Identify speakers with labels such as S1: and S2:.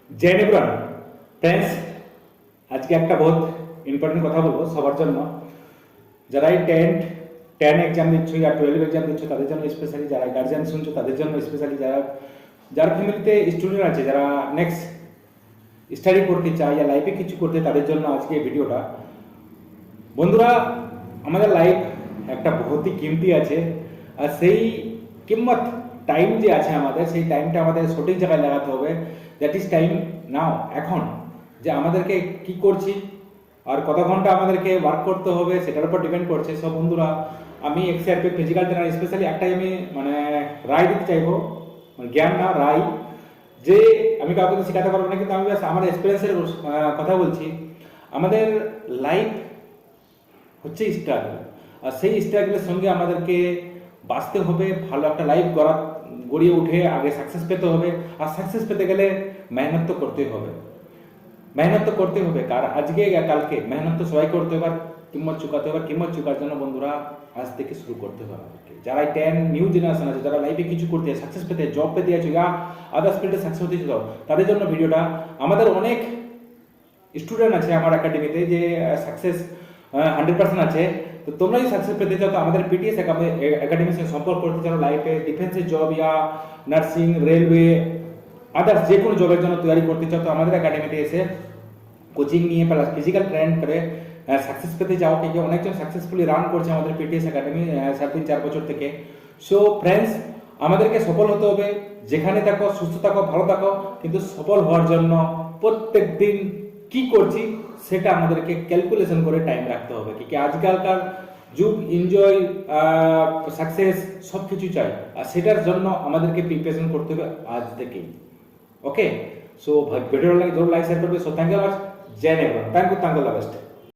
S1: জয় নিবরণ friends, আজকে একটা বহুত ইম্পর্টেন্ট কথা বলবো সবার জন্য। যারা এই টেন এক্সাম দিচ্ছ या 12 এক্সাম দিচ্ছ তাদের জন্য স্পেশালি, যারা গার্জিয়ান শুনছো তাদের জন্য স্পেশালি, যার ফ্যামিলিতে স্টুডেন্ট আছে যারা নেক্সট স্টাডি করতে চায় या লাইফে কিছু করতে, তাদের জন্য আজকে এই ভিডিওটা। বন্ধুরা, আমাদের লাইফ একটা বহুতই কিমতি আছে, আর সেই কিম্মত টাইম যে আছে আমাদের, সেই টাইমটা আমাদের সঠিক জায়গায় লাগাতে হবে। দ্যাট ইজ টাইম নাও, এখন। যে আমাদেরকে কি করছি আর কত ঘন্টা আমাদেরকে ওয়ার্ক করতে হবে সেটার উপর ডিপেন্ড করছে। সব বন্ধুরা, আমি এক্সআরপি ফিজিক্যাল ট্রেনার স্পেশালি একটাই আমি রায় দিতে চাইবো, জ্ঞান না রায়, যে আমি কাউকে তো শেখাতে পারবো না, কিন্তু আমি আমার এক্সপিরিয়েন্সের কথা বলছি। আমাদের লাইফ হচ্ছে স্ট্রাগল, আর সেই স্ট্রাগলের সঙ্গে আমাদেরকে বাঁচতে হবে, ভালো একটা লাইফ গড়িয়ে উঠে আগে সাকসেস পেতে হবে। আর সাকসেস পেতে গেলে মেহনত তো করতে হবে, মেহনত তো করতে হবে। কার আজকে কালকে মেহনত তো সবাই করতে হবে, আর কিম্মত চুকাতে হবে। কিম্মত চুকার জন্য বন্ধুরা আজ থেকে শুরু করতে হবে আমাদেরকে। যারা 10 নিউ জেনারেশন আছে, যারা লাইফে কিছু করতে সাকসেস পেতে, জব পেতে আছে, আদার্স ফিল্ডে সাকসেস হতে চাও, তাদের জন্য ভিডিওটা। আমাদের অনেক স্টুডেন্ট আছে আমার একাডেমিতে যে সাকসেস 100% আছে। তো তোমরা যদি সাকসেস পেতে চাও তো আমাদের পিটিএস একাডেমির সঙ্গে সম্পর্ক করতে চাও। লাইফে ডিফেন্সের জব या নার্সিং, রেলওয়ে, আদার্স যে কোনো জবের জন্য তৈরি করতে চাও তো আমাদের একাডেমিতে এসে কোচিং নিয়ে প্লাস ফিজিক্যাল ট্রেন করে সাকসেস পেতে যাও। কি অনেকজন সাকসেসফুলি রান করছে আমাদের পিটিএস একাডেমি 3-4 বছর থেকে। সো ফ্রেন্ডস, আমাদেরকে সফল হতে হবে। যেখানে থাকো সুস্থ থাকো, ভালো থাকো, কিন্তু সফল হওয়ার জন্য প্রত্যেক দিন কি করছি সেটা আমাদেরকে ক্যালকুলেশন করে টাইম রাখতে হবে। কি আজকালকার যুগ এনজয়, সাকসেস সব কিছু চাই, আর সেটার জন্য আমাদেরকে প্রিপারেশন করতে হবে আজ থেকেই। ওকে, সো ভিডিও লাগে জরুর লাইক শেয়ার করবে। So thank you much. জয় নেবরন, থ্যাংক ইউ দ্য বেস্ট।